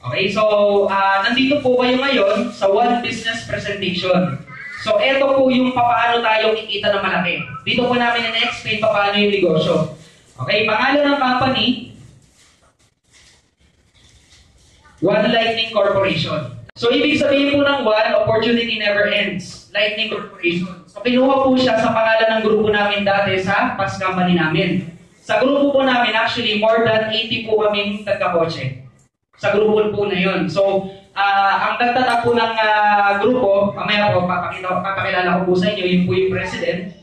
Okay, so nandito po kayo ngayon sa One Business Presentation. So ito po yung paano tayo kikita ng malaki. Dito po namin na-explain paano yung negosyo. Okay, pangalan ng company, One Lightning Corporation. So ibig sabihin po ng One, opportunity never ends. Lightning Corporation. So kinuha po siya sa pangalan ng grupo namin dati sa past company namin. Sa grupo po namin, actually, more than 80 po kaming taga-kotse. Sa grupo po na yun. So, ang nagtatag po ng grupo, mamaya po, papakilala ko po sa inyo, yun po yung president.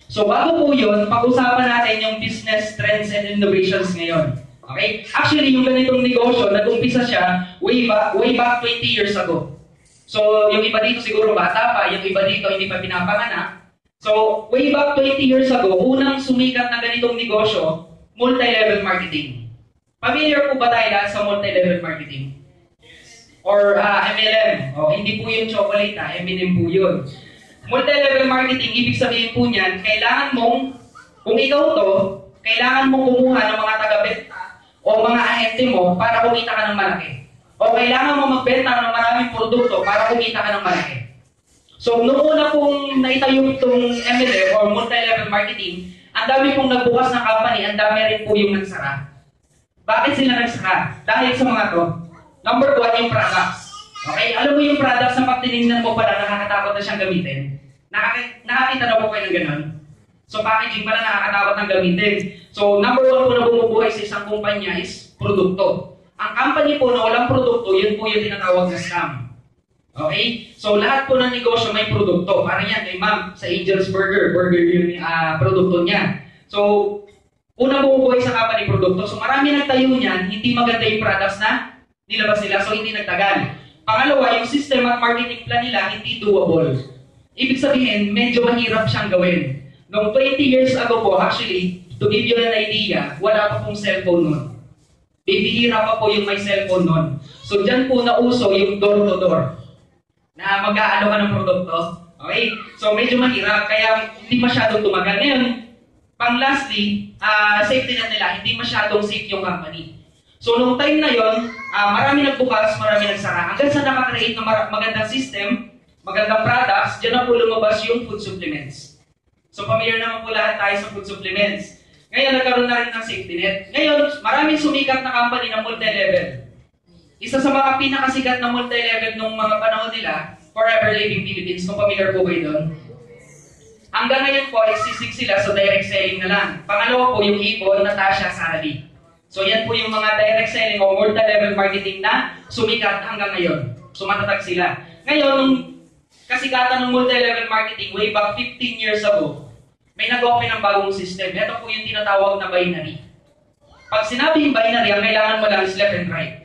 So, bago po yun, pag-usapan natin yung business trends and innovations ngayon. Okay? Actually, yung ganitong negosyo, nag-umpisa siya way back 20 years ago. So, yung iba dito siguro bata pa, yung iba dito hindi pa pinapanganak. So, way back 20 years ago, unang sumikat na ganitong negosyo, multi-level marketing. Familiar po ba tayo lahat sa multi-level marketing? Or MLM? Hindi po yung chocolate, M&M po yun. Multi-level marketing, ibig sabihin po niyan, kailangan mong, kung ikaw to, kailangan mong kumuha ng mga taga-benta o mga ahente mo para kumita ka ng malaki. O kailangan mo magbenta ng maraming produkto para kumita ka ng malaki. So, noong una pong naitayo itong MLM or multi-level marketing, ang dami pong nagbukas ng company, ang dami rin po yung nagsara. Bakit sila nagsara? Dahil sa mga to. Number 1, yung products. Okay? Alam mo yung products na pag tinignan mo pala, nakakatakot na siyang gamitin. Nakakita na po kayo ng ganun? So, packaging pala nakakatakot ng gamitin. So, number 1 po na bumubuhay sa isang kumpanya is produkto. Ang company po na walang produkto, yun po yung tinatawag na scam. Okay? So, lahat po ng negosyo may produkto. Parang yan, kay ma'am, sa Angel's Burger yung produkto niya. So, unang bumubuhay sa company produkto. So, marami nagtayo niyan, hindi maganda yung products na nilabas nila, so hindi nagtagal. Pangalawa, yung system at marketing plan nila, hindi doable. Ibig sabihin, medyo mahirap siyang gawin. Noong 20 years ago po, actually, to give you an idea, wala pa pong cellphone nun. Bibihira pa po yung may cellphone nun. So, dyan po nauso yung door-to-door. Na mag-aano ka ng produkto. Okay? So, medyo mahirap. Kaya, hindi masyadong tumagal. Ngayon, pang-lastly, safety net nila, hindi masyadong safe yung company. So, nung time na yon, marami nagbukas, marami nagsara. Hanggang sa nakakreate ng magandang system, magandang products, dyan na po lumabas yung food supplements. So, familiar naman po lahat tayo sa food supplements. Ngayon, nagkaroon na rin ng safety net. Ngayon, maraming sumikat na company na multi-level. Isa sa mga pinakasikat na multi-level nung mga panahon nila, Forever Living Philippines, kung familiar po kayo doon. Hanggang ngayon po, nagsisig sila sa direct selling na lang. Pangalawa po, yung Ibon, Natasha, Sally. So yan po yung mga direct selling o multi-level marketing na sumikat hanggang ngayon. So matatag sila. Ngayon, nung kasikatan ng multi-level marketing way back 15 years ago, may nag-open ng bagong system. Ito po yung tinatawag na binary. Pag sinabi yung binary, ang kailangan mo lang is left and right.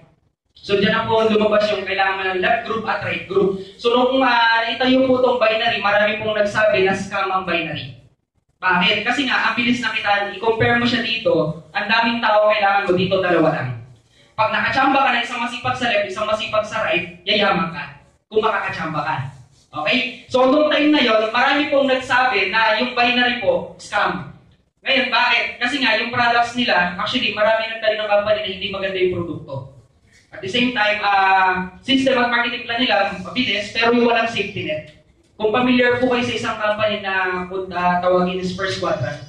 So dyan na po lumabas yung kailangan mo ng left group at right group. So nung naitayo po itong binary, marami pong nagsabi na scam ang binary. Bakit? Kasi nga, ang bilis na kita, i-compare mo siya dito, ang daming tao kailangan mo dito, dalawa lang. Pag nakachamba ka na isang masipag sa left, isang masipag sa right, yayaman ka. Kung makakachamba ka. Okay? So nung time na yon, marami pong nagsabi na yung binary po, scam. Ngayon, bakit? Kasi nga, yung products nila, actually, marami nagtali ng company na hindi maganda yung produkto. At the same time, system at marketing plan nila, mabilis, pero yung walang safety net. Kung familiar po kayo sa isang company na tawagin is First Quadrant,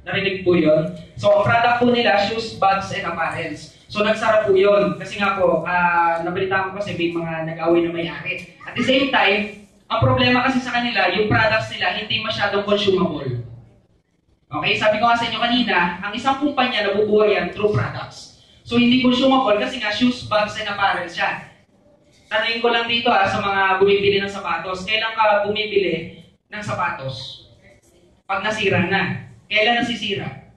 narinig po yun. So, ang product po nila, shoes, bags, and apparels. So, nagsara po yun. Kasi nga po, nabalitaan ko kasi may mga nag-away na may-ari. At the same time, ang problema kasi sa kanila, yung products nila hindi masyadong consumable. Okay, sabi ko nga sa inyo kanina, ang isang kumpanya nabubuhay yan through products. So, hindi consumable kasi nga shoes, bags, and apparel siya. Tanungin ko lang dito sa mga bumibili ng sapatos. Kailan ka bumibili ng sapatos? Pag nasira na. Kailan nasisira?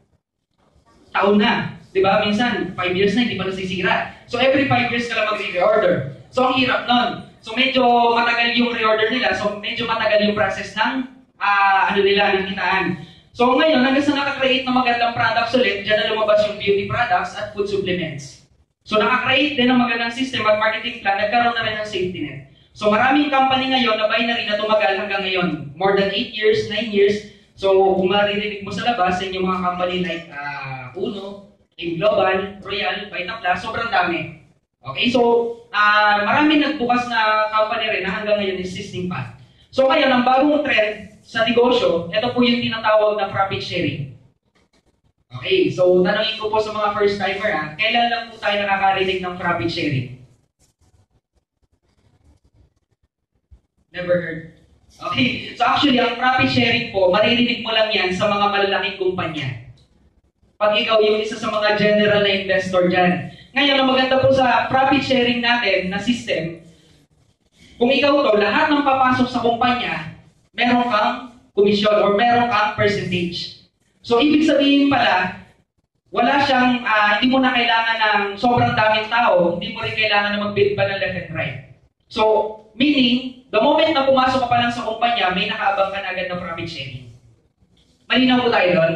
Taon na. Diba? Minsan, 5 years na, hindi pa nasisira. So, every 5 years ka lang mag-reorder. So, ang hirap nun. So, medyo matagal yung reorder nila. So, medyo matagal yung process ng ng kitaan. So ngayon, hanggang sa nakakreate ng magandang products ulit, dyan na lumabas yung beauty products at food supplements. So nakakreate din ng magandang system at marketing plan, nagkaroon na rin ng safety net. So maraming company ngayon na binary na tumagal hanggang ngayon. More than 8 years, 9 years. So kung maririnig mo sa labas, sa inyong mga company like Uno, Team Global, Royal, Vitaplus, sobrang dami. Okay, so maraming nagbukas na company rin na hanggang ngayon existing pa. So ngayon, ang bagong trend sa negosyo, ito po yung tinatawag na profit sharing. Okay, so tanongin ko po sa mga first timer, kailan lang po tayo nakakarinig ng profit sharing? Never heard. Okay, so actually, ang profit sharing po, maririnig mo lang yan sa mga malalaking kumpanya. Pag ikaw yung isa sa mga general na investor dyan. Ngayon, ang maganda po sa profit sharing natin na system, kung ikaw to, lahat ng papasok sa kumpanya, meron kang commission or meron kang percentage. So, ibig sabihin pala, wala siyang, hindi mo na kailangan ng sobrang daming tao, hindi mo rin kailangan na mag-bid pa ng left and right. So, meaning, the moment na pumasok ka pa lang sa kumpanya, may nakaabang ka na agad na profit sharing. Malinaw po tayo doon?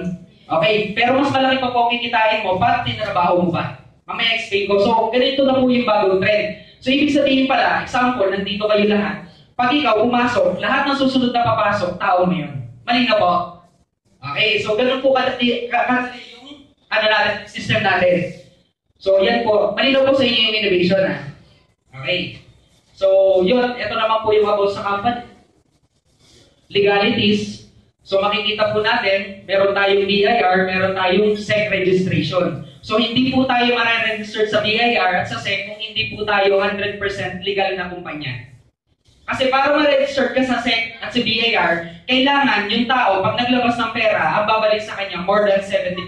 Okay, pero mas malaki pa po ang kikitain mo, ba't tinrabaho mo pa? Mamaya explain ko. So, ganito na po yung bagong trend. So, ibig sabihin pala, example, nandito kayo lahat. Pag ikaw pumasok, lahat ng susunod na papasok, tao mo yun. Malinaw po? Okay, so ganun po kadali yung natin, system natin. So, yan po. Malinaw po sa inyo yung innovation, Okay. So, yun. Ito naman po yung about sa company. Legalities. So, makikita po natin, meron tayong BIR, meron tayong SEC registration. So, hindi po tayo mare-register sa BIR at sa SEC kung hindi po tayo 100% legal na kumpanya. Kasi para ma-register ka sa SEC at sa BIR, kailangan yung tao, pag naglabas ng pera, ang babalik sa kanya more than 70%.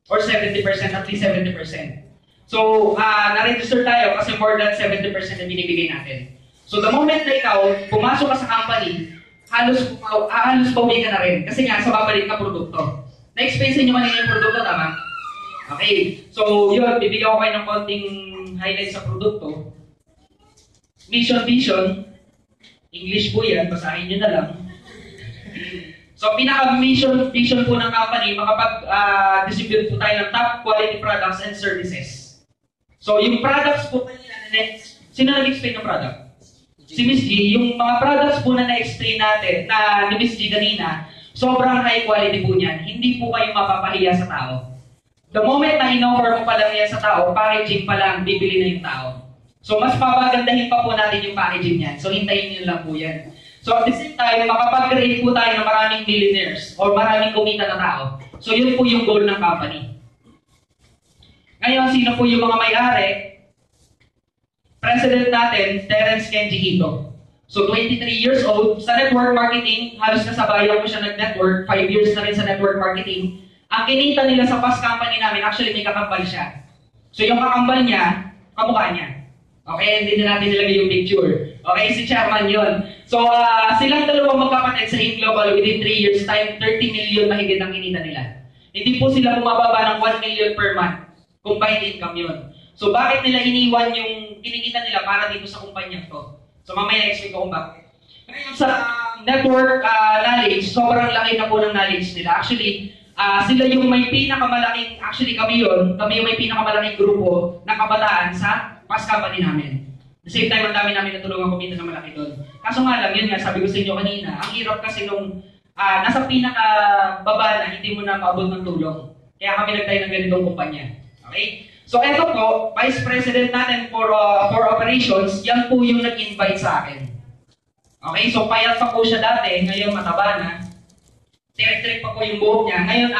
Or 70%, at least 70%. So, na-register tayo kasi more than 70% na binibigay natin. So, the moment na ikaw, pumasok ka sa company, halos pauwi ka na rin. Kasi nga, sa babalik na produkto. Na-explain sa inyo kanina yung produkto, tama? Okay. So, yun, bibigyan ko kayo ng konting highlights sa produkto. Mission, vision. English po yan, basahin nyo na lang. So, pinaka-mission, vision po ng company, makapag-distribute po tayo ng top quality products and services. So, yung products po kanina, sino nag-explain ng product? Si Miss G, yung mga products po na na-explain natin, na ni Miss G kanina, sobrang high quality po niyan. Hindi po kayo mapapahiya sa tao. The moment na in-offer mo pa lang yan sa tao, packaging pa lang, bibili na yung tao. So, mas papagandahin pa po natin yung packaging niyan. So, hintayin nyo lang po yan. So, at the same time, makapag-create po tayo ng maraming millionaires or maraming kumita na tao. So, yun po yung goal ng company. Ngayon, sino po yung mga may-ari? President natin, Terence Kenji Ito. So, 23 years old. Sa network marketing, halos kasabayan ko siya nag-network. 5 years na rin sa network marketing. Ang kinita nila sa past company namin, actually may kakambal siya. So, yung kakambal niya, kamukha niya. Okay, hindi na natin nilagay yung picture. Okay, si Chairman yun. So, silang dalawang magkapatid sa Global within 3 years time, 30 million mahigit ang kinita nila. Hindi po sila bumababa ng 1 million per month. Combined income yun. So, bakit nila iniwan yung kinikita nila para dito sa kumpanya to? So, mamaya explain ko kung bakit. Ngayon sa network knowledge, sobrang laki na po ng knowledge nila. Actually, sila yung may pinakamalaking, actually kami yung may pinakamalaking grupo ng kabataan sa past company namin. At the same time, ang dami namin natulungan kumita na malaki doon. Kaso nga lang, yun nga, sabi ko sa inyo kanina, ang hirap kasi nung nasa pinakababa na hindi mo na maabot ng tulong. Kaya kami nagtayo ng ganitong kumpanya. Okay? So, eto po, Vice President natin for operations, yan po yung nag-invite sa akin. Okay? So, payat pa po siya dati, ngayon mataba na. Tirik-tirik pa po yung buhok niya. Ngayon,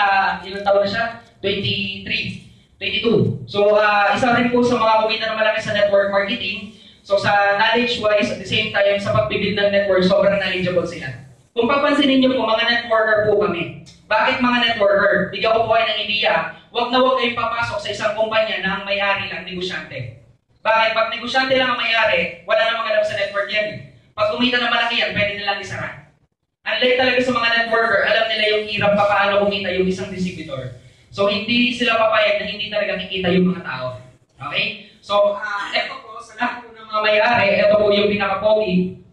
ilang taon na siya? 22. So, isa rin po sa mga kumita na malaki sa network marketing. So, sa knowledge-wise, at the same time, sa pagbibuild ng network, sobrang knowledgeable sila. Kung papansinin niyo po, mga networker po kami. Bakit mga networker? Bigyan ko po kayo ng idea. Huwag na huwag kayong papasok sa isang kumpanya na ang may-ari lang, negosyante. Bakit? Pag negosyante lang ang may-ari, wala namang alam sa network yan. Pag kumita na malaki yan, pwede nilang isara. Unlike talaga sa mga networker, alam nila yung hirap pa paano kumita yung isang distributor. So, hindi sila papayag na hindi talaga kikita yung mga tao. Okay? So, eto po, sa lahat po ng mga may-ari, eto po yung pinaka-pogi.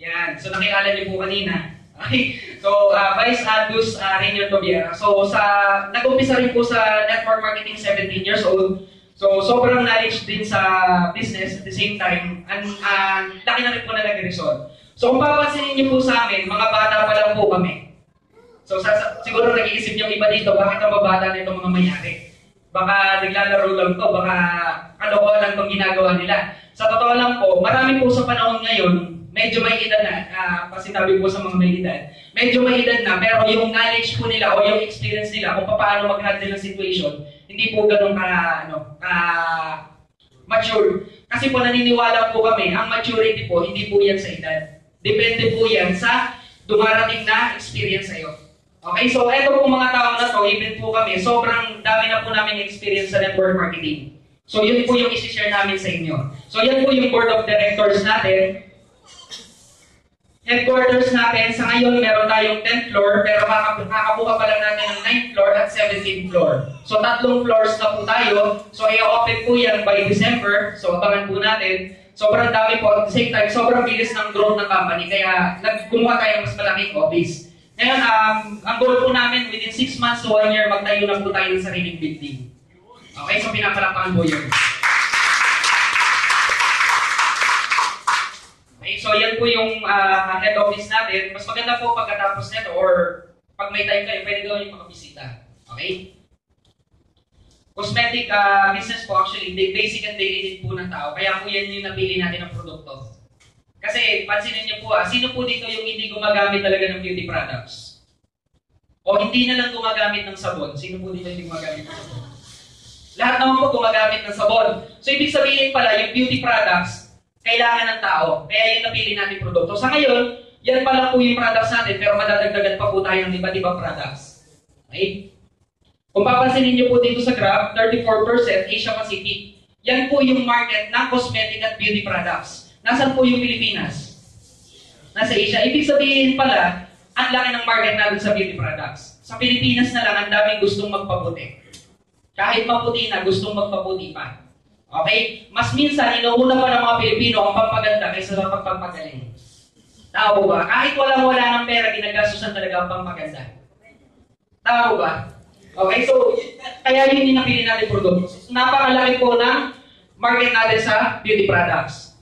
Yan. So, nakilala niyo po kanina. Okay? So, Vice Andus Rainier Tobiera. So, nag-umpisa rin po sa network marketing 17 years old. So, sobrang knowledge din sa business at the same time. Laki na rin po na nag-result. So, kung papansinin niyo po sa amin, mga bata pa lang po kami. So, siguro nag-iisip niyo iba dito, bakit ang babata na itong mga mayari? baka naglalaro lang to, baka kalokohan lang itong ginagawa nila. Sa totoo lang po, marami po sa panahon ngayon, medyo may edad na, kasi sabi po sa mga may edad, medyo may edad na, pero yung knowledge po nila o yung experience nila kung paano mag-handle ng situation, hindi po ganun mature. Kasi po naniniwala po kami, ang maturity po, hindi po yan sa edad. Depende po yan sa dumarating na experience sa'yo. Okay, so eto po mga taong na to, even po kami, sobrang dami na po namin experience sa network marketing. So yun po yung isi-share namin sa inyo. So yan po yung board of directors natin. Headquarters natin, sa ngayon meron tayong 10th floor, pero kakabuka pa lang natin ng 9th floor at 17th floor. So 3 floors na po tayo. So i-open po yan by December. So abangan po natin. Sobrang dami po at the same time, sobrang bilis ng growth ng company. Kaya gumawa tayo mas malaking office. Ngayon, ang goal po namin, within 6 months to 1 year, magtayo na po tayo ng sariling building. Okay, so pinapalakpakan po yun. Okay, so yan po yung head office natin. Mas maganda po pagkatapos nito or pag may time kayo, pwede daw yung makabisita. Okay? Cosmetic business po actually, basic and daily need po ng tao. Kaya po yan yung napili natin ng produkto. Kasi pansinin niyo po sino po dito yung hindi gumagamit talaga ng beauty products? O hindi na lang gumagamit ng sabon? Sino po dito hindi gumagamit ng sabon? Lahat naman po gumagamit ng sabon. So ibig sabihin pala, yung beauty products, kailangan ng tao. Kaya yung napili natin produkto. Sa ngayon, yan pala po yung products natin, pero madadagdagan pa po tayo ng iba't ibang products. Okay? Kung papansinin niyo po dito sa graph, 34% Asia Pacific. Yan po yung market ng cosmetic at beauty products. Nasaan po yung Pilipinas? Nasa Asia. Ibig sabihin pala, ang laki ng market natin sa beauty products. Sa Pilipinas na lang, ang daming gustong magpaputi. Kahit maputi na, gustong magpaputi pa. Okay? Mas minsan, inuuna pa ng mga Pilipino ang pampaganda kaysa sa pagpapagaling. Tama ba? Kahit walang-wala ng pera, ginagastusan talaga ang pampaganda. Tama ba? Okay, so, kaya yun yung napili natin produkto. So, napakalaki po ng market natin sa beauty products.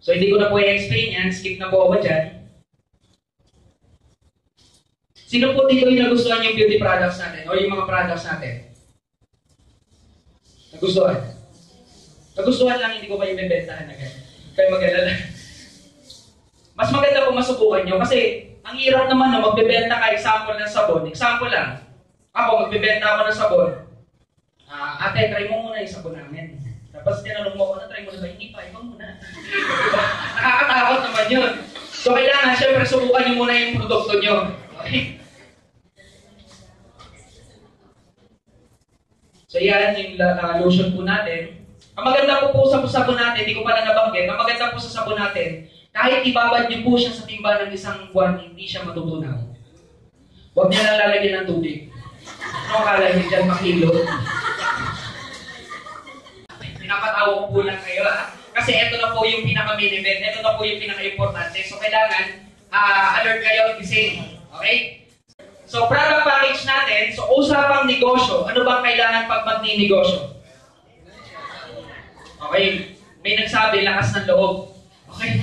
So, hindi ko na po i-explain yan. Skip na po ako dyan. Sino po dito yung nagustuhan yung beauty products natin o yung mga products natin? Nagustuhan? Nagustuhan lang, hindi ko kayo bebentahan agad. Kayo mag-alala. Mas maganda kung masubukan nyo kasi ang hirap naman na magbebenta ka example ng sabon. Example lang. Ako, magbebenta ako ng sabon. Ate, try mo muna yung sabon namin. Tapos tinanong mo ako, try mo na ba? Hindi pa, ikaw muna. Nakakatakot naman yun. So kailangan, syempre, subukan nyo muna yung produkto nyo. Okay? So yan yung lotion po natin. Ang maganda po sa sabon natin, hindi ko pala nabanggit, ang maganda po sa sabon natin, kahit ibabad niyo po siya sa timba ng isang buwan, hindi siya matutunaw. Huwag niyo lang lalagyan ng tubig. Ano akala niyo dyan, makilo? Pinapatawa ko po lang kayo kasi ito na po yung pinaka-main event, ito na po yung pinaka-importante. So kailangan, alert kayo, gising. Okay? So, product package natin, so usapang negosyo. Ano bang kailangan pag magninegosyo? Okay, may nagsabi, lakas ng loob. Okay?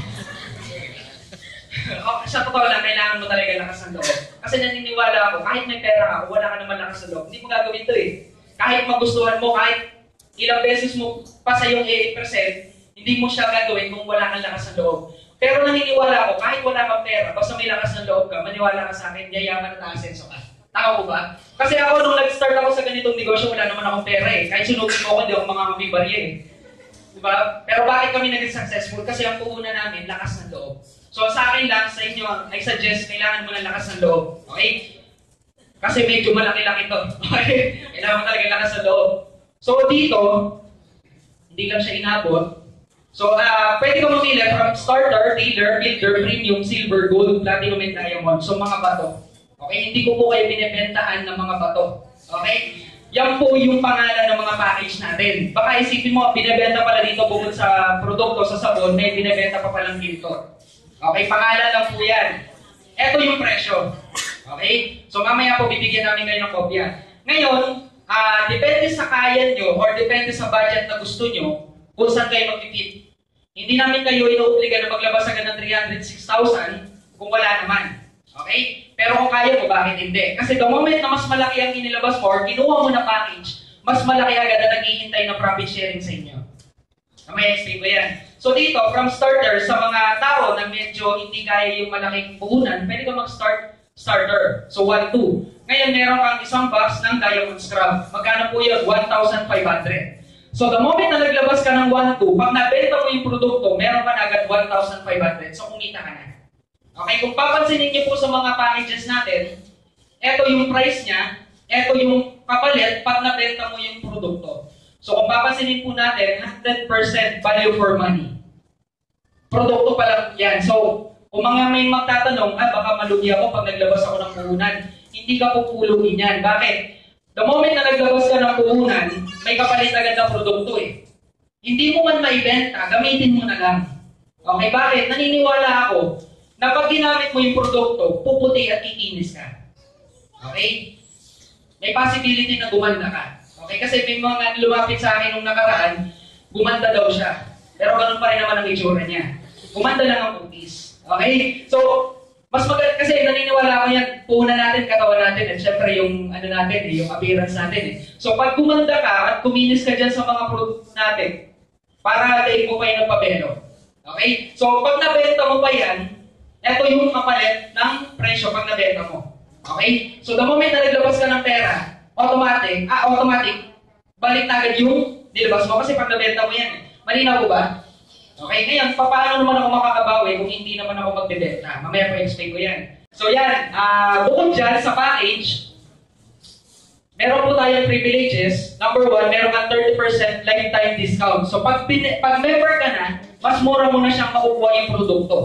Sa totoo lang, kailangan mo talaga lakas ng loob. Kasi naniniwala ako, kahit may pera ka, wala ka naman lakas ng loob, hindi mo gagawin ito eh. Kahit magustuhan mo, kahit ilang beses mo pa sa yung 80%, hindi mo siya gagawin kung wala kang lakas ng loob. Pero naniniwala ako, kahit wala kang pera, basta may lakas ng loob ka, maniwala ka sa akin, yayaman at aasenso ka. Tama ko ba? Kasi ako, nung nag-start ako sa ganitong negosyo, wala naman akong pera eh. Kahit sunugin mo ako, hindi ako mga barya eh. Diba? Pero bakit kami naging successful? Kasi ang puhunan namin, lakas ng loob. So sa akin lang, sa inyo, I suggest, kailangan mo ng lakas ng loob. Okay? Kasi medyo malaki-laki to. Okay? Kailangan mo talaga lakas ng loob. So dito, hindi lang siya inabot. So, pwede ka mamili from starter, tailor, builder, premium, silver, gold, platinum, and diamond. So, mga bato. Okay? Hindi ko po kayo binibentahan ng mga bato. Okay? Yan po yung pangalan ng mga package natin. Baka isipin mo, binibenta pala dito bukod sa produkto, sa sabon, may binibenta pa palang filter. Okay? Pangalan lang po yan. Ito yung presyo. Okay? So, mamaya po bibigyan namin kayo ng kopya. Ngayon, depende sa kaya nyo or depende sa budget na gusto nyo, kung saan kayo mag-fit. Hindi namin kayo inuobliga na maglabas agad ng 306,000 kung wala naman. Okay? Pero kung kaya mo, bakit hindi? Kasi the moment na mas malaki ang inilabas mo or kinuha mo na package, mas malaki agad na naghihintay ng profit sharing sa inyo. May explain ko yan. So dito, from starter, sa mga tao na medyo hindi kaya yung malaking puhunan, pwede ka mag-start starter. So 1, 2. Ngayon, meron kang isang box ng diamond scrub. Magkano po yun? 1,500. So the moment na naglabas ka ng 1, 2, pag nabenta mo yung produkto, meron ka na agad 1,500. So kumita ka na. Okay, kung papansinin niyo po sa mga packages natin, eto yung price niya, eto yung kapalit pag nabenta mo yung produkto. So kung papansinin po natin, 100% value for money. Produkto pa lang yan. So kung mga may magtatanong, baka malugi ako pag naglabas ako ng puhunan. Hindi ka pupuluin yan. Bakit? The moment na naglabas ka ng puhunan, may kapalit agad na produkto eh. Hindi mo man maibenta, gamitin mo na lang. Okay, bakit? Naniniwala ako na pag ginamit mo yung produkto, puputi at kikinis ka. Okay? May possibility na gumanda ka. Okay? Kasi may mga lumapit sa akin nung nakaraan, gumanda daw siya. Pero ganun pa rin naman ang itsura niya. Gumanda lang ang cookies. Okay? So, mas maganda, kasi naniniwala ako yan, puhunan natin, katawan natin, at syempre yung, natin, yung appearance natin. So, pag gumanda ka at kuminis ka dyan sa mga produkto natin, para daig mo pa yung pabelo. Okay? So, pag nabenta mo pa yan, ito yung kapalit ng presyo pag nabenta mo. Okay? So, the moment na naglabas ka ng pera, automatic, balik na agad yung nilabas mo kasi pag nabenta mo yan. Malinaw ba? Okay? Ngayon, paano naman ako makakabawi kung hindi naman ako magbebenta? Mamaya po explain ko yan. So, yan. Bukod dyan sa package, meron po tayong privileges. Number 1, meron kang 30% lifetime discount. So, pag member ka na, mas mura mo na siyang makukuha yung produkto.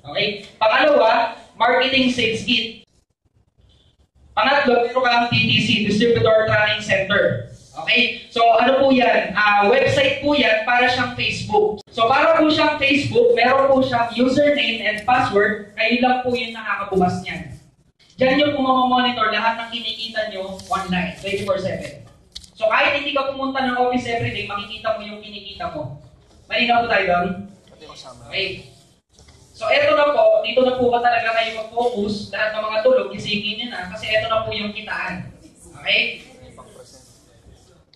Okay? Pangalawa, marketing sales kit. Pangatlo, meron kang DTC, Distributor Tracking Center. Okay? So, ano po yan? Website po yan para siyang Facebook. So, para po siyang Facebook, meron po siyang username and password. Kayo lang po yung nakakabukas niyan. Diyan nyo po mamamonitor lahat ng kinikita nyo online, 24/7. So, kahit hindi ka pumunta ng office everyday, makikita mo yung kinikita mo. Malinaw po tayo doon? Okay. So, eto na po, dito na po ba talaga kayo mag-focus, lahat ng mga tulog, isingin nyo na, kasi eto na po yung kitaan. Okay?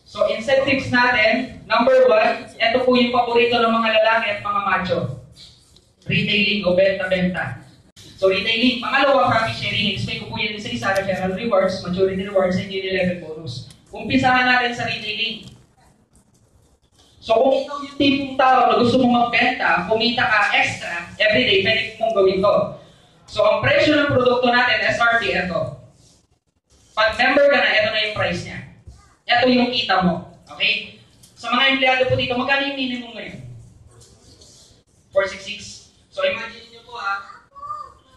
So, incentives natin, number 1, eto po yung paborito ng mga lalaki at mga macho. Retailing o benta-benta. So, retailing. Pangalawa, profit sharing. Explain ko po yan isa-isa, referral rewards, maturity rewards, and yearly level bonus. Umpisahan natin sa retailing. So, kung ikaw yung tipong tao na gusto mong magbenta, kumita ka extra, everyday, pwede mong gawin to. So, ang presyo ng produkto natin, SRP, ito. Pag member ka na, ito na yung price niya. Ito yung kita mo. Okay? Sa mga empleyado po dito, magkano yung minimum ngayon? 466. So, imagine nyo po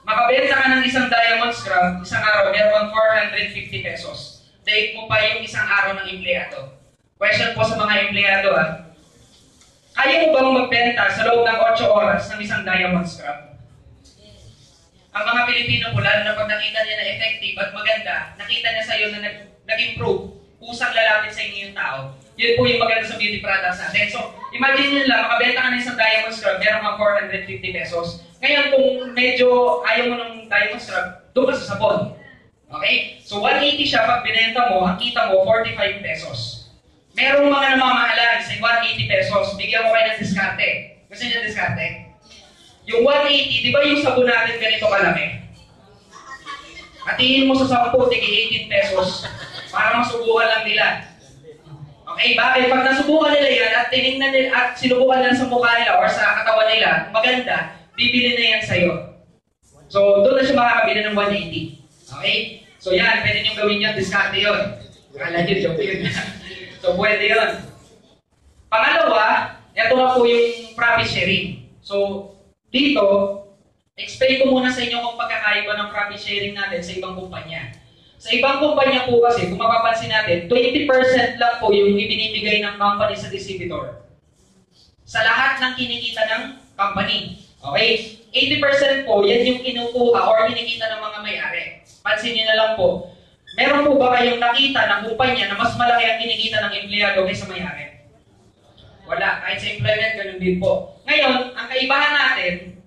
makabenta ka ng isang diamond scrub, isang araw, meron kang 450 pesos. Take mo pa yung isang araw ng empleyado. Question po sa mga empleyado kaya mo bang magbenta sa loob ng 8 oras ng isang diamond scrub? Ang mga Pilipino po, lalo na pag nakita niya na effective at maganda, nakita niya sa iyo na nag-improve, usang lalapit sa inyo yung tao, yun po yung maganda sa beauty products natin. So, imagine nyo lang, makabenta ka ng isang diamond scrub, meron kang 450 pesos. Ngayon, kung medyo ayaw mo ng diamond scrub, doon ka sa sabon. Okay? So, 180 siya, pag binenta mo, ang kita mo, 45 pesos. Merong mga namamahalan sa 180 pesos, bigyan mo kayo ng diskarte. Gusto niyo diskarte? Yung 180, di ba yung sabon natin ganito kalaki? Hatiin mo sa 10, tigi 18 pesos para masubukan lang nila. Okay, bakit? Pag nasubukan nila yan at tinignan nila at sinubukan nila sa mukha nila or sa katawan nila, maganda, bibili na yan sa'yo. So, doon na siya makakabili ng 180. Okay? So, yan, pwede nyo gawin yan, diskarte yun. Kala nyo, joke yun. So, pwede yun. Pangalawa, ito na po yung profit sharing. So, dito, explain ko muna sa inyo kung pagkakaiba ng profit sharing natin sa ibang kumpanya. Sa ibang kumpanya po kasi, kung mapapansin natin, 20% lang po yung ibinibigay ng company sa distributor. Sa lahat ng kinikita ng company. Okay? 80% po, yan yung kinukuha or kinikita ng mga may-ari. Pansin nyo na lang po. Meron po ba kayong nakita ng kumpanya na mas malaki ang kinikita ng empleyado kaysa may-ari? Wala. Kahit sa employment, ganun din po. Ngayon, ang kaibahan natin,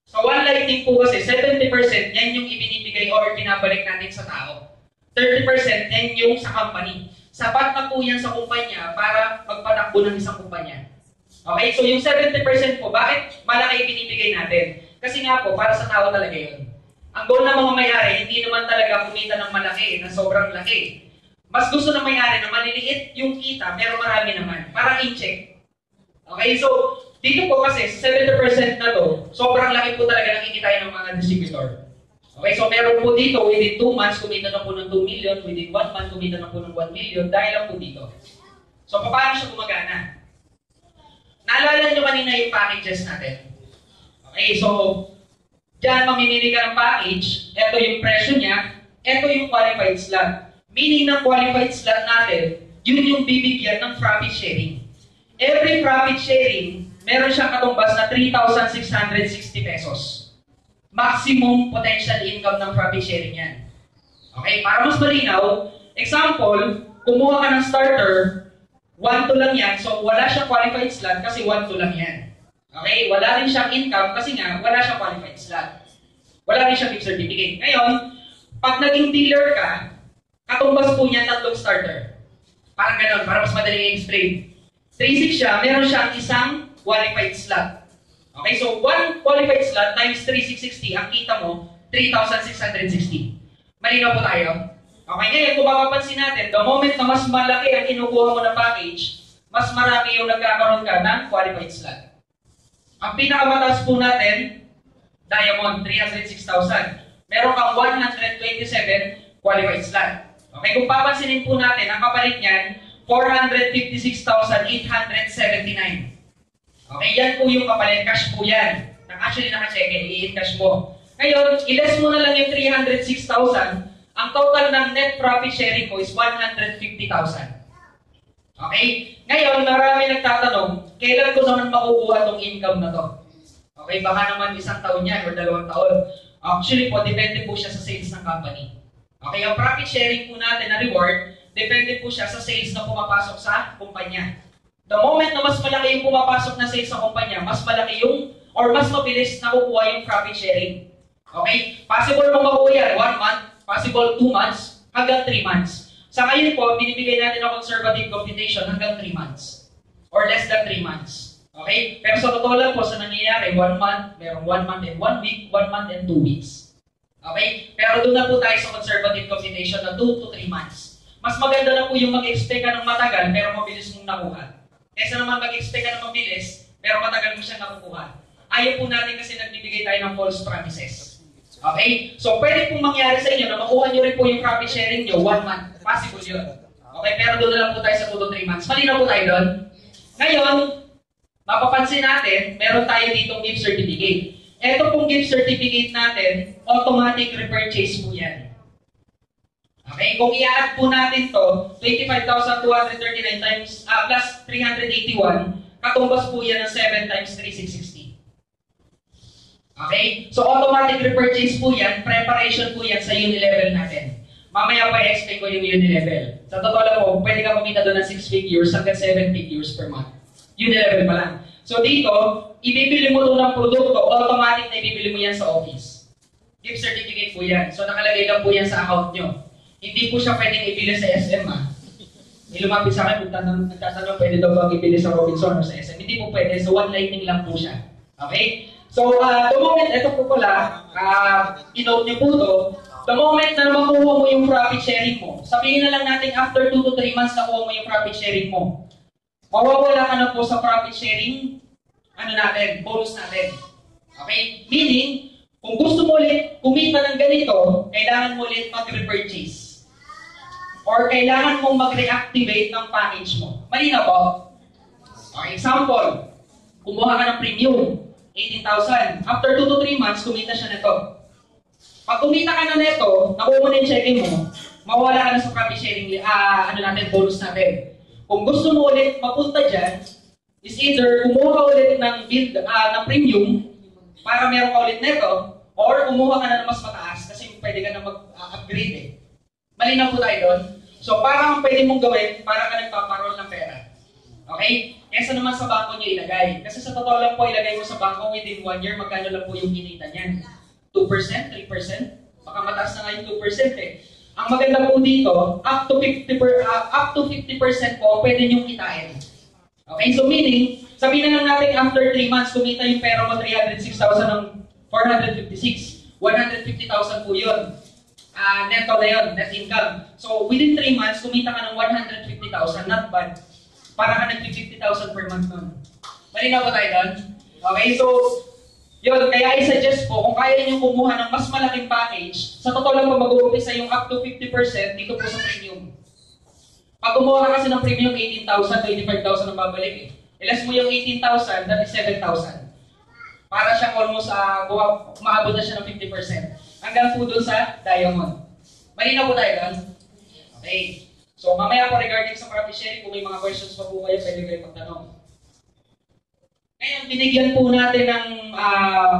sa One Lightning po kasi, 70% yan yung ibinibigay or binabalik natin sa tao. 30% yan yung sa company. sapat na po yan sa kumpanya para magpatakbo ng isang kumpanya. Okay, so yung 70% po, bakit malaki binibigay natin? Kasi nga po, para sa tao talaga yun. Ang goal ng mga may-ari, hindi naman talaga kumita ng malaki, na sobrang laki. Mas gusto ng may-ari na maliliit yung kita, pero marami naman. Parang in-check. Okay, so dito po kasi, sa 70% na to, sobrang laki po talaga nakikita ng mga distributor. Okay, so meron po dito, within 2 months, kumita na po ng 2 million, within 1 month, kumita na po ng 1 million, dahil lang po dito. So, paano siya gumagana? Naalala nyo kanina yung packages natin. Okay, so, dyan, mamimili ka ng package, ito yung presyo niya, ito yung qualified slot. Meaning ng qualified slot natin, yun yung bibigyan ng profit sharing. Every profit sharing, meron siyang katumbas na 3,660 pesos. Maximum potential income ng profit sharing yan. Okay, para mas malinaw, example, kumuha ka ng starter, 1-2 lang yan, so wala siyang qualified slot kasi 1-2 lang yan. Okay, wala rin siyang income kasi nga wala siyang qualified slot. Wala rin siyang gift certificate. Ngayon, pag naging dealer ka, katumbas po niya 3 starter. Parang gano'n, para mas madali i-explain. 3-6 siya, meron siyang isang qualified slot. Okay, so 1 qualified slot times 3,660, ang kita mo, 3,660. Malinaw po tayo? Okay, ngayon, kung mapapansin natin, the moment na mas malaki ang kinukuha mo na package, mas marami yung nagkakaroon ka ng qualified slot. Ang pinakamataas po natin, Diamond, 306,000. Meron kang 127 qualified slot. Okay, kung papansinin po natin, ang kapalit niyan, 456,879. Okay, yan po yung kapalit. Cash po yan. Actually, naka-check i-cash mo. Ngayon, i-less mo na lang yung 306,000. Ang total ng net profit sharing ko is 150,000. Okay? Ngayon, marami nagtatanong, kailan ko naman makukuha itong income na to? Okay, baka naman 1 taon yan or 2 taon. Actually po, depende po siya sa sales ng company. Okay, ang profit sharing po natin na reward, depende po siya sa sales na pumapasok sa kumpanya. The moment na mas malaki yung pumapasok na sales sa kumpanya, mas malaki yung, or mas mabilis na kukuha yung profit sharing. Okay? Possible mong makuha yan 1 month, possible 2 months, hanggang 3 months. Sa ngayon po, binibigay natin ang conservative computation hanggang 3 months. Or less than 3 months. Okay? Pero sa totoo lang po, sa nangyayari, 1 month, merong 1 month and 1 week, 1 month and 2 weeks. Okay? Pero doon na po tayo sa conservative computation na 2 to 3 months. Mas maganda na po yung mag-expect ka ng matagal, pero mabilis mong nakuha. Kesa naman mag-expect ka ng mabilis, pero matagal mo siyang nakukuha. Ayaw po natin kasi nagbibigay tayo ng false promises. Okay? So, pwede pong mangyari sa inyo na makuha nyo rin po yung profit sharing nyo 1 month. Possible yun. Okay? Pero doon na lang po tayo sa 2 to 3 months. Malinaw po tayo doon. Ngayon, mapapansin natin, meron tayo ditong gift certificate. Ito pong gift certificate natin, automatic repurchase po yan. Okay, kung i-add po natin to, 25,239 times, plus 381, katumbas po yan ng 7 times 3,660. Okay, so automatic repurchase po yan, preparation po yan sa uni-level natin. Mamaya pa i-explain ko yung uni-level. Sa totoo lang po, pwede ka kumita doon ng 6 figures hanggang 7 figures per month. Uni-level pa lang. So dito, ibibili mo doon ng produkto, automatic na ibibili mo yan sa office. Gift certificate po yan. So nakalagay lang po yan sa account nyo. Hindi po siya pwedeng ibili sa SM, ha? May lumapit sa akin, nagtatanong, pwede daw ba ibili sa Robinson o sa SM? Hindi po pwede, so one lightning lang po siya. Okay? So, the moment, ito po pala, i-note nyo po to, the moment na makuha mo yung profit sharing mo, sabihin na lang natin after 2 to 3 months nakuha mo yung profit sharing mo, mawawala ka na po sa profit sharing, bonus natin. Okay? Meaning, kung gusto mo ulit kumita ng ganito, kailangan mo ulit mag-repurchase. Or kailangan mong mag-reactivate ng package mo. Malinaw po? Okay, example, kumuha ka ng premium, 18,000. After 2 to 3 months, kumita siya nito. Pag kumita ka na nito, nakuha mo na yung check-in mo, mawala ka na sa profit sharing, bonus natin. Kung gusto mo ulit mapunta dyan, is either kumuha ka ulit ng premium, para meron ka ulit nito, or kumuha ka na ng mas mataas kasi pwede ka na mag-upgrade eh. Malinaw po tayo doon. So, parang pwede mong gawin para ka nagpaparol ng pera. Okay? Kesa naman sa bangko niyo ilagay. Kasi sa totoo lang po, ilagay mo sa bangko within 1 year, magkano lang po yung kinita niyan? 2%? 3%? Baka mataas na nga yung 2% eh. Ang maganda po dito, up to 50% po pwede niyong kitain. Okay, so meaning, sabihin na lang natin after 3 months, kumita yung pera mo 306,000 ng 456. 150,000 po yun. Neto na yun, net income. So within 3 months, kumita ka ng 150,000, not bad. Para ka nag-50,000 per month nun. Malinaw ba tayo doon? Okay, so yun, kaya i-suggest po, kung kaya niyo kumuha ng mas malaking package, sa totoo lang po mag-uumpisa yung up to 50% dito po sa premium. Pag kumuha ka kasi ng premium, 18,000, 25,000 ang babalik eh. Ilas mo yung 18,000, that is 7,000. Para siya almost, umaabot na siya ng 50%. Hanggang po doon sa diamond. Malinaw po tayo doon? Okay. So, mamaya po regarding sa profit sharing, kung may mga questions pa po kayo, pwede kayo magtanong. Ngayon, binigyan po natin ng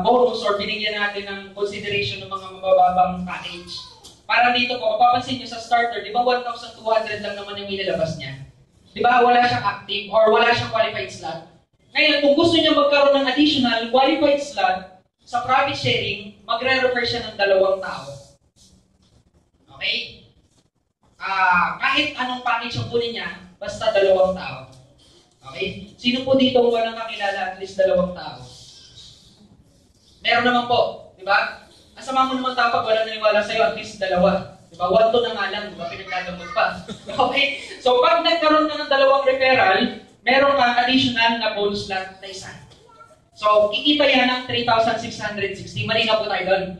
bonus or binigyan natin ng consideration ng mga mabababang package. Para dito po, mapapansin nyo sa starter, di ba 1,200 lang naman yung ilalabas niya? Di ba wala siyang active or wala siyang qualified slot? Ngayon, kung gusto niya magkaroon ng additional qualified slot sa profit sharing, magre-refer siya ng 2 tao. Okay? Kahit anong package yung kunin niya, basta 2 tao. Okay? Sino po dito walang kakilala at least 2 tao? Meron naman po, di ba? Asama mo naman tao pag walang naniwala sa'yo, at least 2. Di ba? 1 to na nga lang, di ba? Pinagdadamot pa. Okay? So, pag nagkaroon ka ng 2 referral, meron kang additional na bonus slot na isa. So, kikita yan ng 3,660. Malinaw po tayo doon.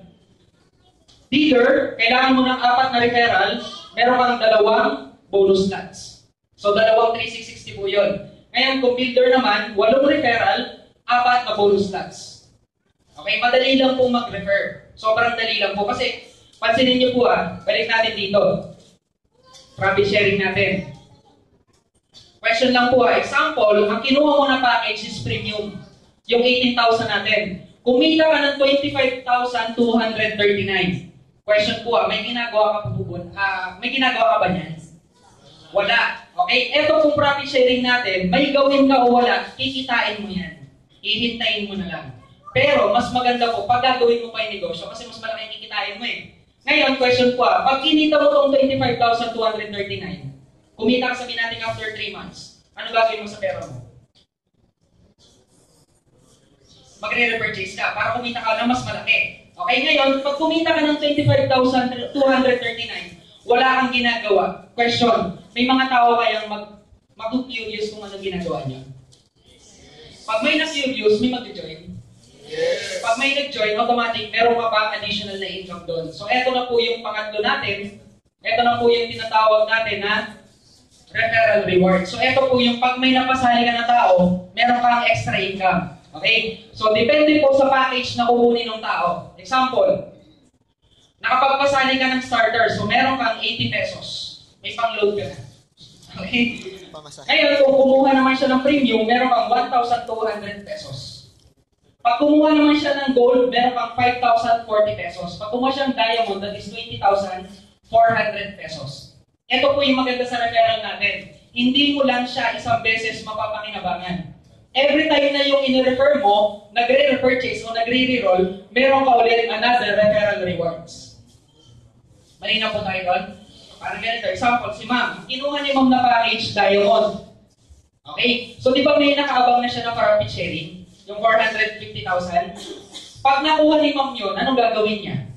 Leader, kailangan mo ng 4 na referral, meron kang 2 bonus slots. So, 2 3,660 po yun. Ngayon, kung builder naman, 8 referral, 4 na bonus slots. Okay, madali lang po mag-refer. Sobrang dali lang po. Kasi, pansinin nyo po balik natin dito. Profit sharing natin. Question lang po example, ang kinuha mo na package is premium. Yung 18,000 natin. Kumita ka ng 25,239. Question po may ginagawa ka po may ginagawa ka ba niyan? Wala. Okay? Ito kung profit sharing natin, may gawin ka o wala, kikitain mo yan. Hihintayin mo na lang. Pero, mas maganda po, pag gagawin mo pa yung negosyo, kasi mas malaki yung kikitain mo eh. Ngayon, question po pag kinita mo itong 25,239, kumita ka sabihin natin after 3 months, ano gagawin mo sa pera mo? Magre-repurchase ka para kumita ka na mas malaki. Okay, ngayon, pag kumita ka ng 25,239, wala kang ginagawa. Question, may mga tao kayang mag-curious kung ano ginagawa niya? Pag may na-curious, may mag-join. Pag may nag-join, automatic, meron ka pang additional na income doon. So, eto na po yung pangatlo natin. Eto na po yung tinatawag natin na referral reward. So, eto po yung pag may napasali ka na tao, meron kang extra income. Okay? So, depende po sa package na kukunin ng tao. Example, nakapagpasali ka ng starter, so meron kang 80 pesos. May pang-load ka na. Okay? Ngayon, kung kumuha naman siya ng premium, meron kang 1,200 pesos. Pag kumuha naman siya ng gold, meron kang 5,040 pesos. Pag kumuha siya ng diamond, that is 20,400 pesos. Ito po yung maganda sa referral natin. Hindi mo lang siya isang beses mapapakinabangan. Every time na yung in-refer mo, nagre-repurchase o nagre-reroll, meron ka ulit another referral rewards. Malinaw po tayo doon? Parang ganito. Example, si ma'am. Kinuha ni ma'am na package diamond. Okay? So, di ba may nakaabang na siya ng profit sharing? Yung 450,000? Pag nakuha ni ma'am yun, anong gagawin niya?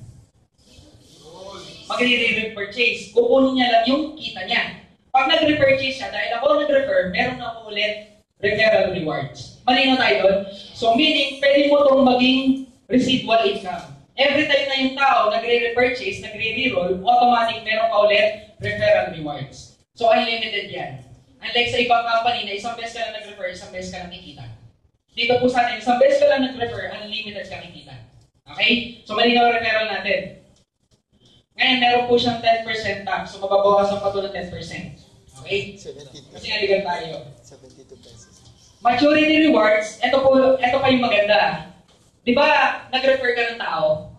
Magre-repurchase. Kukunin niya lang yung kita niya. Pag nag-repurchase siya, dahil ako nag-refer, meron na po ulit referral rewards. Malinaw tayo doon? So, meaning, pwede mo itong maging residual income. Every time na yung tao nagre-repurchase, nagre-reroll, automatic meron ka ulit referral rewards. So, unlimited yan. Unlike sa ibang company na isang beses ka lang nag-refer, isang beses ka lang kikita. Dito po sa atin, isang beses ka lang nag-refer, unlimited ka kikita. Okay? So, malinaw ang referral natin. Ngayon, meron po siyang 10% tax. So, mababawasan pa ito ng 10%. Okay? 72. Kasi naligan tayo. 72 pesos. Maturity rewards, ito pa yung maganda. Di ba, nag-refer ka ng tao?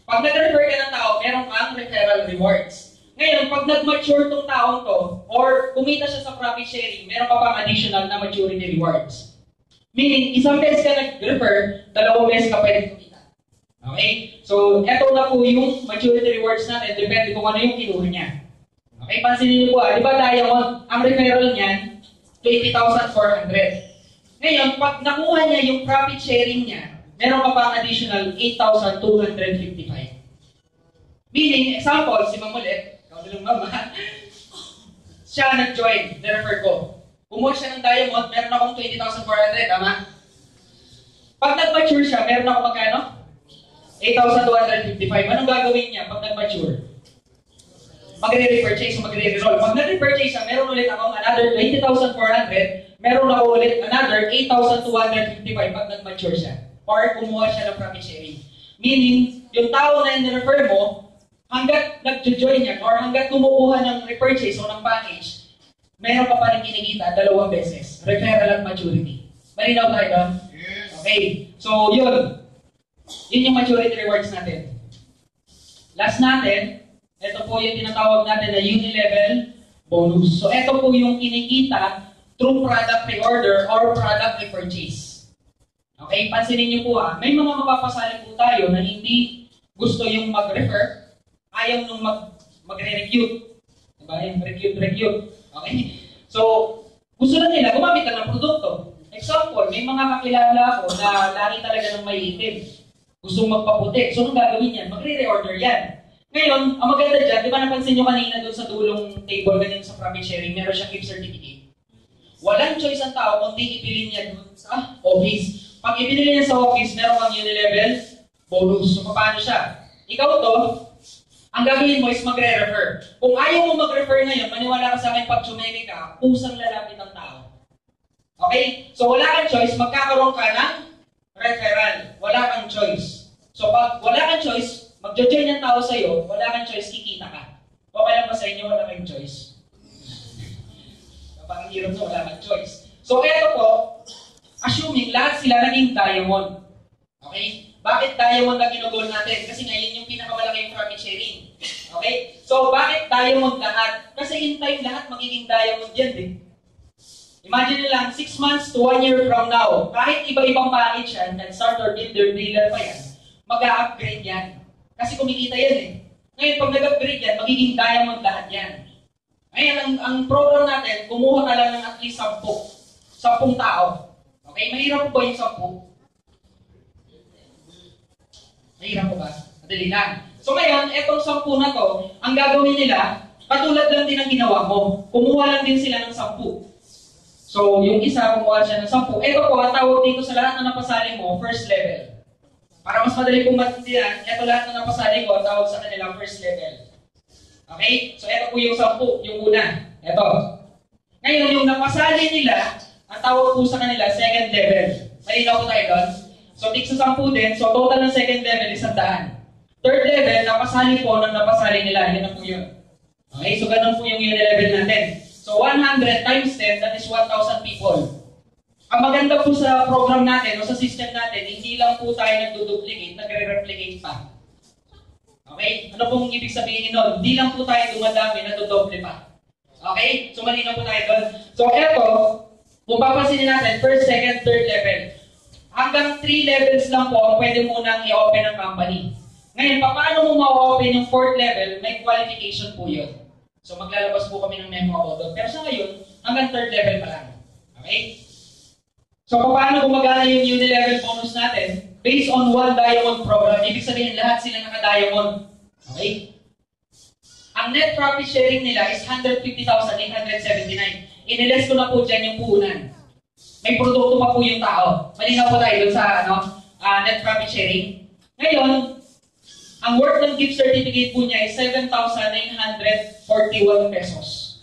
Pag nag-refer ka ng tao, meron kang referral rewards. Ngayon, pag nag-mature tong taong to, or kumita siya sa profit sharing, meron ka pang additional na maturity rewards. Meaning, isang beses ka nag-refer, 2 beses ka pwede kumita. Okay? So, eto na po yung maturity rewards natin. Depende kung ano yung kinuha niya. Okay? Pansinin niyo po, di ba diamond, ang referral niyan, 20,400. Ngayon, pag nakuha niya yung profit sharing niya, meron ka pang additional 8,255. Meaning, example, si Ma'am ulit, ikaw na lang mama, siya nag-join, na-refer ko. Kumuha siya ng diamond, meron akong 20,400, tama? Pag nag-mature siya, meron ako magkano? 8,255. Anong gagawin niya pag nag-mature? Magre-repurchase o magre-reroll. Pag nag-repurchase siya, meron ulit akong another 20,400, meron ako ulit another 8,255 pag nag-mature siya. Or kumuha siya ng profit sharing. Meaning, yung tao na in-refer mo, hanggat nag-join yan or hanggat kumukuha ng repurchase o ng package, meron ka pa rin kinikita 2 beses. Referral at maturity. Malinaw tayo doon? Okay. So, yun. Yun yung maturity rewards natin. Last natin, ito po yung tinatawag natin na uni-level bonus. So, ito po yung kinikita through product pre-order or product repurchase. Okay? Pansinin niyo po may mga mapapasali po tayo na hindi gusto yung mag-refer, ayaw nung magre-recute. Diba? Yung recute. Okay? So, gusto na nila gumamit lang ng produkto. Example, may mga kakilala ko na lagi talaga ng may itim. Gustong magpaputi. So, anong gagawin yan? Magre-reorder yan. Ngayon, ang maganda dyan, di ba napansin nyo kanina doon sa dulong table, ganyan sa profit sharing, meron siyang gift certificate. Walang choice ang tao kung di ipili niya doon sa office. Pag ipinili niya sa office, meron kang uni-level bonus. So, paano siya? Ikaw to, ang gagawin mo is magre-refer. Kung ayaw mo mag-refer ngayon, maniwala ka sa akin, pag tsumeke ka, pusang lalapit ang tao. Okay? So, wala kang choice, magkakaroon ka ng referral. Wala kang choice. So, pag wala kang choice, magjo-join yung tao sa'yo, wala kang choice, kikita ka. Okay lang ba sa inyo, wala kang choice? Parang hirap na wala kang choice. So, eto po, assuming lahat sila naging diamond. Okay? Bakit diamond na ginugol natin? Kasi ngayon yung pinakamalaki yung profit sharing. Okay? So, bakit diamond lahat? Kasi in time lahat magiging diamond yan din. Imagine lang, 6 months to 1 year from now, kahit iba-ibang package yan, and starter, builder, dealer pa yan, mag-a-upgrade yan. Kasi kumikita yan eh. Ngayon, pag nag-upgrade yan, magiging diamond lahat yan. Ngayon, ang program natin, kumuha ka lang ng at least 10 tao. Okay? Mahirap po ba yung 10? Mahirap po ba? Madali lang. So ngayon, etong 10 na to, ang gagawin nila, katulad lang din ang ginawa mo. Kumuha lang din sila ng 10. So, yung isa, kumuha siya ng 10. Ito po, ang tawag dito sa lahat na napasali mo, first level. Para mas madali pong maintindihan, ito lahat na napasali ko, ang tawag sa kanila, first level. Okay? So, ito po yung 10, yung una. Ito. Ngayon, yung napasali nila, ang tawag po sa kanila, second level. Malinaw po tayo doon? So, tig sa 10 din, so total ng second level is 100. Third level, napasali po ng napasali nila. Yun na po yun. Okay? So, ganun po yung uni-level natin. So, 100 times 10, that is 1,000 people. Ang maganda po sa program natin, o sa system natin, hindi lang po tayo nagduduplicate, nagre-replicate pa. Okay? Ano pong ibig sabihin nun? Hindi lang po tayo dumadami, nadodoble pa. Okay? So, malinaw po tayo doon. So, eto, kung papansinin natin, first, second, third level. Hanggang 3 levels lang po ang pwede mo nang i-open ang company. Ngayon, paano mo ma-open yung 4th level? May qualification po yun. So, maglalabas po kami ng memo ako doon. Pero sa ngayon, hanggang 3rd level pa lang. Okay? So, paano gumagana yung uni-level bonus natin? Based on 1 diamond program. Ibig sabihin, lahat sila naka-diamond. Okay? Ang net profit sharing nila is 150,879. Iniles ko na po dyan yung puhunan. May produkto pa po yung tao. Malinaw po tayo dun sa net profit sharing. Ngayon, ang worth ng gift certificate po niya is 7,941 pesos.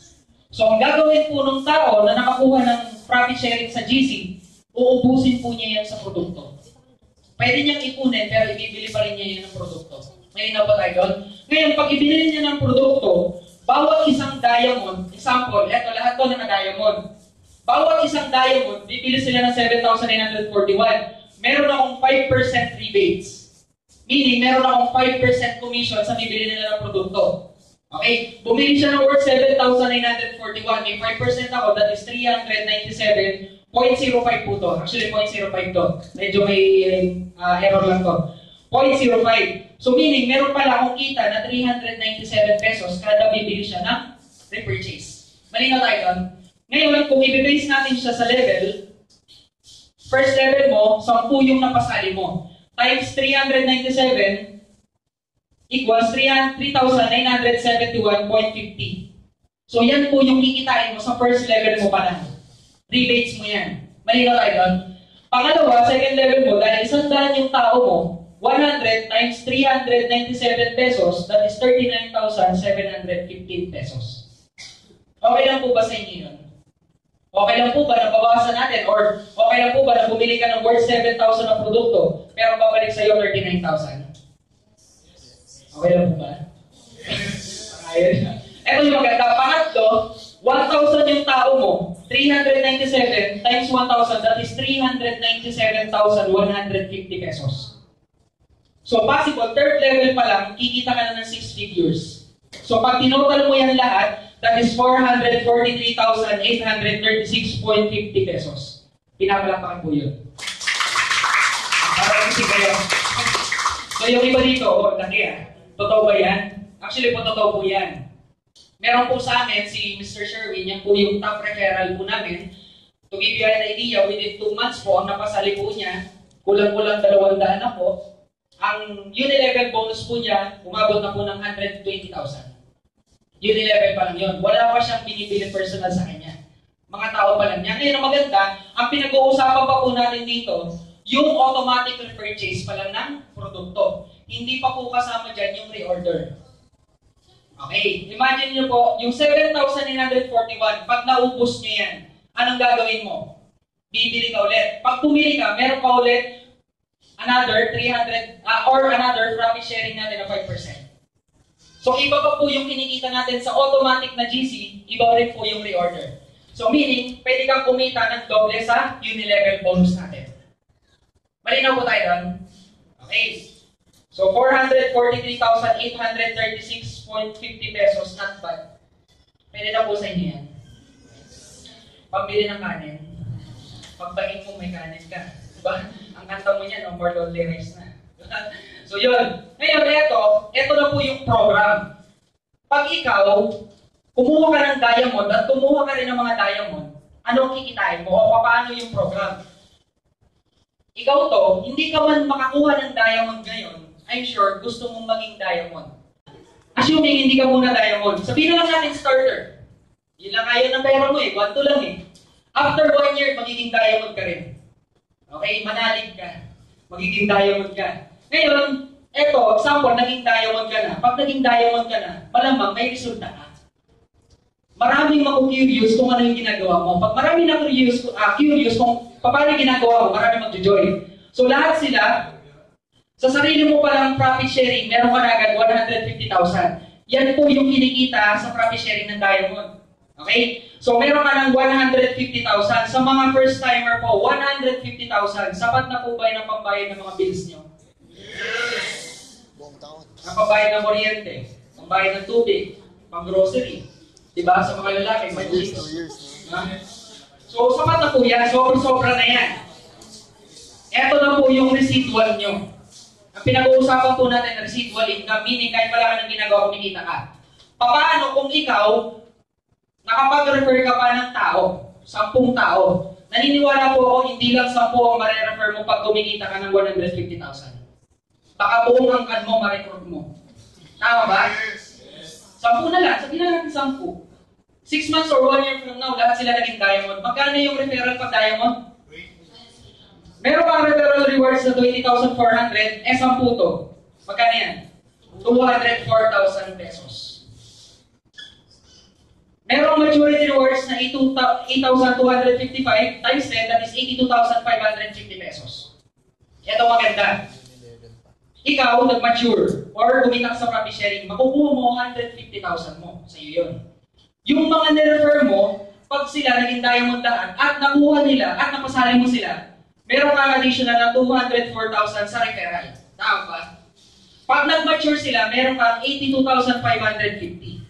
So, ang gagawin po ng tao na nakakuha ng profit sharing sa GC, uubusin po niya yan sa produkto. Pwede niyang ipunin, pero ibibili pa rin niya yan ng produkto. Malinaw ba tayo doon? Ngayon, pag ibili niya ng produkto, bawat isang diamond, example, eto lahat to na diamond. Bawat isang diamond, bibili sila ng 7,941. Meron akong 5% rebates. Meaning, meron akong 5% commission sa bibili nila ng produkto. Okay? Bumili siya ng worth 7,941. May 5% ako, that is 397.05 po to. Actually, 0.05 to. Medyo may error lang to. 0.05. So meaning, meron pala akong kita na 397 pesos kada bibili siya ng repurchase. Malinaw tayo doon? Ngayon, kung i-base natin siya sa level, first level mo, 10 yung napasali mo. Times 397 equals 3,971.50. So yan po yung kikitain mo sa first level mo pa lang. Rebates mo yan. Malinaw tayo doon? Pangalawa, second level mo, dahil 100 yung tao mo, 100 times 397 pesos, that is 39,715 pesos. Okay lang po ba sa inyo yun? Okay lang po ba na bawasan natin? Or okay lang po ba na bumili ka ng worth 7,000 na produkto, pero babalik sa iyo 39,000? Okay lang po ba? Ayun. Ito yung maganda. Pangatlo, 1,000 yung tao mo, 397 times 1,000, that is 397,150 pesos. So possible, third level pa lang, kikita ka na ng 6 figures. So pag tinotal mo yan lahat, that is 443,836.50 pesos. Pinapalapakan po yun. Para kasi kayo. So yung iba dito, laki totoo ba yan? Actually po, totoo po yan. Meron po sa amin, si Mr. Sherwin, yan po yung top referral po namin. To give you an idea, within 2 months po, ang napasali po niya, kulang-kulang 200 na po. Ang unilevel bonus po niya, umabot na po ng 120,000. Unilevel pa lang yun. Wala pa siyang binibili personal sa kanya. Mga tao pa lang niya. Ngayon ang maganda, ang pinag-uusapan pa po natin dito, yung automatic repurchase pa lang ng produkto. Hindi pa po kasama dyan yung reorder. Okay, imagine nyo po, yung 7,941, pag naubos nyo yan, anong gagawin mo? Bibili ka ulit. Pag pumili ka, meron pa ulit another 300, or another profit sharing natin na 5%. So iba pa po yung kinikita natin sa automatic na GC, iba rin po yung reorder. So meaning, pwede kang kumita ng doble sa unilevel bonus natin. Malinaw po tayo doon? Okay. So 443,836.50 pesos, not bad. Pwede na po sa inyo yan. Pambili ng kanin. Pagbahin mo may kanin ka. Diba? Ang kanta mo niyan, more lonely rice na. So yun. Ngayon, ito na po yung program. Pag ikaw, kumuha ka ng diamond at kumuha ka rin ng mga diamond, anong kikitain mo o paano yung program? Ikaw to, hindi ka man makakuha ng diamond ngayon, I'm sure gusto mong maging diamond. Assuming hindi ka muna diamond, sabihin na lang natin starter. Yun lang kaya ng pera mo 1-2 lang After 1 year, magiging diamond ka rin. Okay, manalig ka. Magiging diamond ka. Ngayon, example, naging diamond ka na. Pag naging diamond ka na, malamang may resulta ka. Maraming maku-curious kung ano yung ginagawa mo. Pag maraming na-curious kung paano yung ginagawa mo, maraming mag-join. So lahat sila, sa sarili mo palang profit sharing, meron ka na agad 150,000. Yan po yung kinikita sa profit sharing ng diamond. Okay? So meron ka ng 150,000. Sa mga first timer po, 150,000. Sapat na po ba yung pambayad ng mga bills nyo? Yes! Ang pambayad ng kuryente, pambayad ng tubig, pang grocery. Diba? Sa mga lalaki, may jeans. So sapat na po yan. Sobra na yan. Ito na po yung residual nyo. Ang pinag-uusapan po natin ng residual income, meaning kahit wala ka ng ginagawa, kumikita ka. Paano kung ikaw, nakapag-refer ka pa ng tao, 10 tao, naniniwala po ako, hindi lang 10 ang ma-refer mo pag kumikita ka ng 150,000. Baka buong angkan mo, ma-recruit mo. Tama ba? 10 na lang, sabihin na natin 10. 6 months or 1 year from now, lahat sila naging diamond. Magkano yung referral pag diamond? Meron kang referral rewards na 20,400, 10 to. Magkano yan? 204,000 pesos. Merong maturity rewards na 8,255 times 10, that is 82,550 pesos. Ito maganda. Ikaw, nag-mature, or kumita sa profit sharing, makukuha mo 150,000 mo. Sa iyo yun. Yung mga nirefer mo, pag sila naging diamond lahat, at nakuha nila, at napasali mo sila, meron kang additional na 204,000 sa referral. Tama ba? Pag nag-mature sila, meron kang 82,550.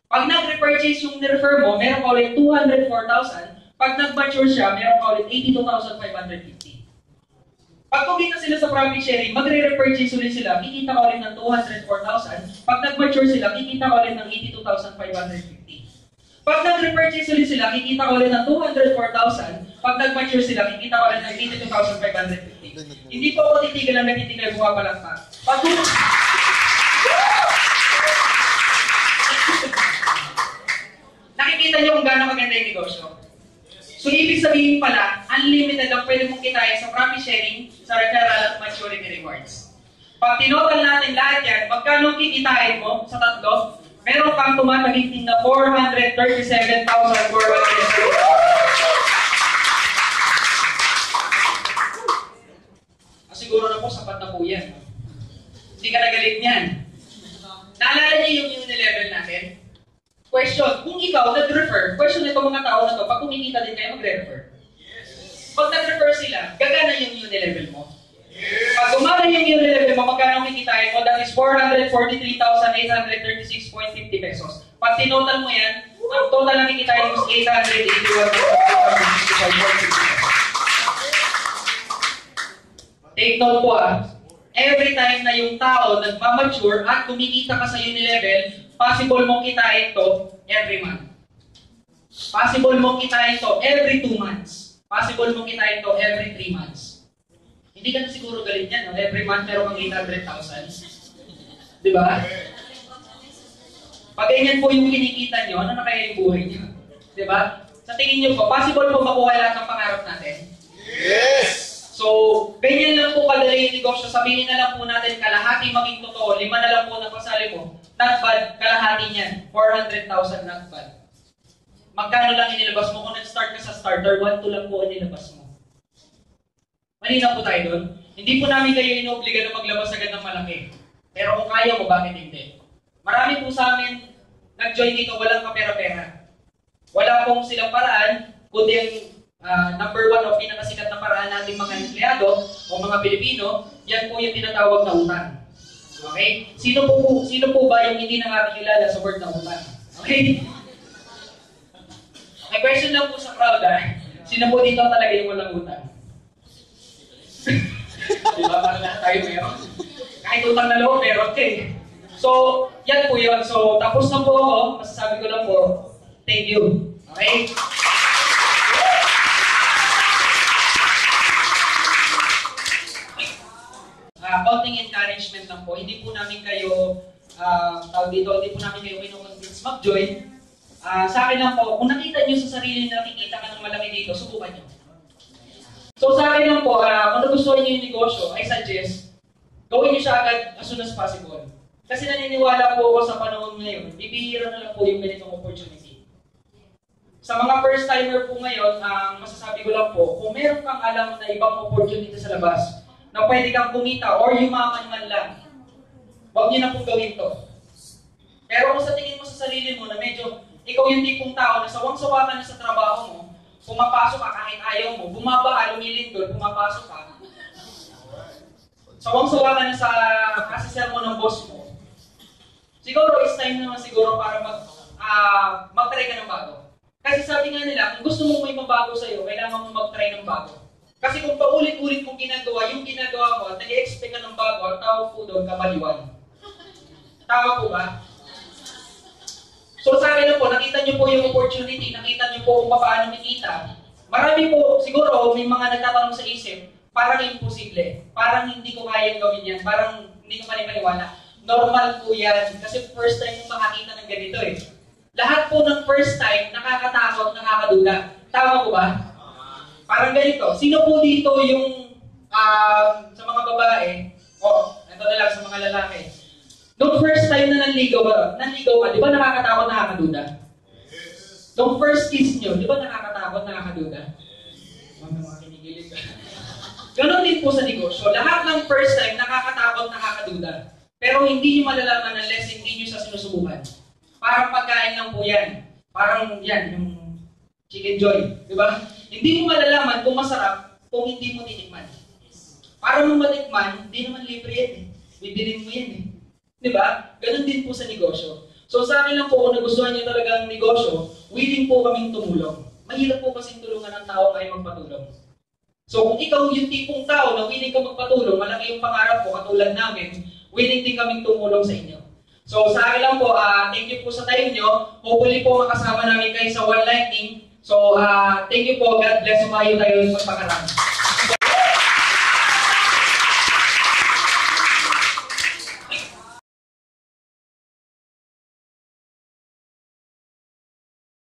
Pag nag-repurchase yung nirefer mo, meron ka ulit 204,000. Pag nag-mature siya, meron ka ulit 82,550. Pag kumita sila sa profit sharing, magre-repurchase ulit sila, kikita ka ulit ng 204,000. Pag nag-mature sila, kikita ka ulit ng 82,550. Pag nag-repurchase ulit sila, kikita ka ulit ng 204,000. Pag nag-mature sila, kikita ka ulit ng 82,550. Hindi po ako titigil ang natitigil, bumapalakpak. Pag nakikita niyo kung gaano maganda yung negosyo. So, ibig sabihin pala, unlimited ang pwede mong kitain sa profit sharing, sa referral at maturity rewards. Pag tinotal natin lahat yan, magkano kikitain mo sa tatlo? Meron kang tumatagiting na 437,400. Siguro na po, sapat na po yan. Hindi ka nagalit niyan. Naalala niyo yung level natin? Question, kung ikaw nag-refer, question nito mga tao na to, pag kumikita din kayo, mag-refer. Pag nag-refer sila, gagana yung level mo. Pag gumana yung level mo, magkano kikitain mo, that is 443,836.50 pesos. Pag tinotal mo yan, ang total na kikitain mo is 881,665.50. Take note po every time na yung tao nagmamature at kumikita ka sa level, possible mong kitain to every month. Possible mong kitain to every 2 months. Possible mong kitain to every 3 months. Hindi ka na siguro galit yan, no? Every month meron kang 800,000. Di ba? Pag ganyan po yung kinikita nyo, ano na kaya yung buhay nyo? Di ba? Sa tingin nyo po, possible po makuha lahat ng pangarap natin? Yes! So, ganyan lang po kadali yung negosyo. Sabihin na lang po natin, kalahati maging totoo, 5 na lang po napasali mo. Not bad, kalahati niyan. 400,000 not bad. Magkano lang inilabas mo? Kung nag-start ka sa starter, 1-2 lang po inilabas mo. Malinaw po tayo doon. Hindi po namin kayo inobliga na maglabas agad ng malaki. Pero kung kaya mo, bakit hindi? Marami po sa amin nag-join dito, walang kapera-pera. Wala pong silang paraan, kundi ang number 1 o pinakasikat na paraan nating mga empleyado o mga Pilipino, yan po yung tinatawag na utang. Okay? Sino po ba yung hindi nakakilala sa word na utang? Okay? May question lang po sa crowd Sino po dito talaga yung walang utang? Diba? Para lahat tayo meron. Kahit utang na loob, meron eh. So, yan po yun. So, tapos na po ako. Masasabi ko lang po, thank you. Okay? Konting encouragement lang po. Hindi po namin kayo, hindi po namin kayo kinukonvince mag-join. Sa akin lang po, kung nakita nyo sa sarili na nakikita ka ng malaki dito, subukan nyo. So sa akin lang po, kung nagustuhan nyo yung negosyo, I suggest, gawin nyo siya agad as soon as possible. Kasi naniniwala po ako sa panahon ngayon, bibihira na lang po yung ganitong opportunity. Sa mga first-timer po ngayon, masasabi ko lang po, kung meron kang alam na ibang opportunity sa labas, na pwede kang kumita or yumaman man lang, huwag niyo na pong gawin to. Pero kung sa tingin mo sa sarili mo na medyo ikaw yung tipong tao na sawang-sawa ka na sa trabaho mo, pumapasok ka kahit ayaw mo, bumaba, lumilindol, pumapasok ka, sawang-sawa ka na sa kasasel mo ng boss mo, siguro it's time naman siguro para mag-try ka ng bago. Kasi sabi nga nila, kung gusto mong may mabago sa'yo, kailangan mo mag-try ng bago. Kasi kung paulit-ulit mong ginagawa, yung ginagawa mo at nag-expect ka ng bago, ang tawag po doon, kamaliwan. Tama po ba? So sa akin po, nakita niyo po yung opportunity, nakita niyo po kung paano nakita. Marami po, siguro, may mga nagtatanong sa isip, parang imposible. Parang hindi ko kayang gawin yan. Parang hindi ko maniwala. Normal po yan. Kasi first time mong makakita ng ganito eh. Lahat po ng first time, nakakatakot, nakakaduda. Tama po ba? Parang ganito. Sino po dito yung sa mga babae, ito na lang sa mga lalaki. Nung first time na nanligaw ka, di ba nakakatakot, nakakaduda? Nung first kiss nyo, di ba nakakatakot, nakakaduda? Mga kinikilig ka. Ganon din po sa negosyo. Lahat ng first time, nakakatakot, nakakaduda. Pero hindi nyo malalaman unless hindi nyo sa sinusubukan. Parang pagkain lang po yan. Parang yan, yung chicken joy. Di ba? Hindi mo malalaman kung masarap kung hindi mo tinikman. Para mo matikman, hindi naman libre yan eh. Bibilin mo yan eh. Di ba? Ganon din po sa negosyo. So sa akin lang po, kung nagustuhan nyo talaga ang negosyo, willing po kaming tumulong. Mahirap po kasing tulungan ng tao kayo magpatulong. So kung ikaw yung tipong tao na willing ka magpatulong, malaki yung pangarap ko, katulad namin, willing din kaming tumulong sa inyo. So sa akin lang po, thank you po sa time nyo. Hopefully po makasama namin kayo sa One Lightning. So thank you po. God bless. Sumayo tayo sa pagkarami.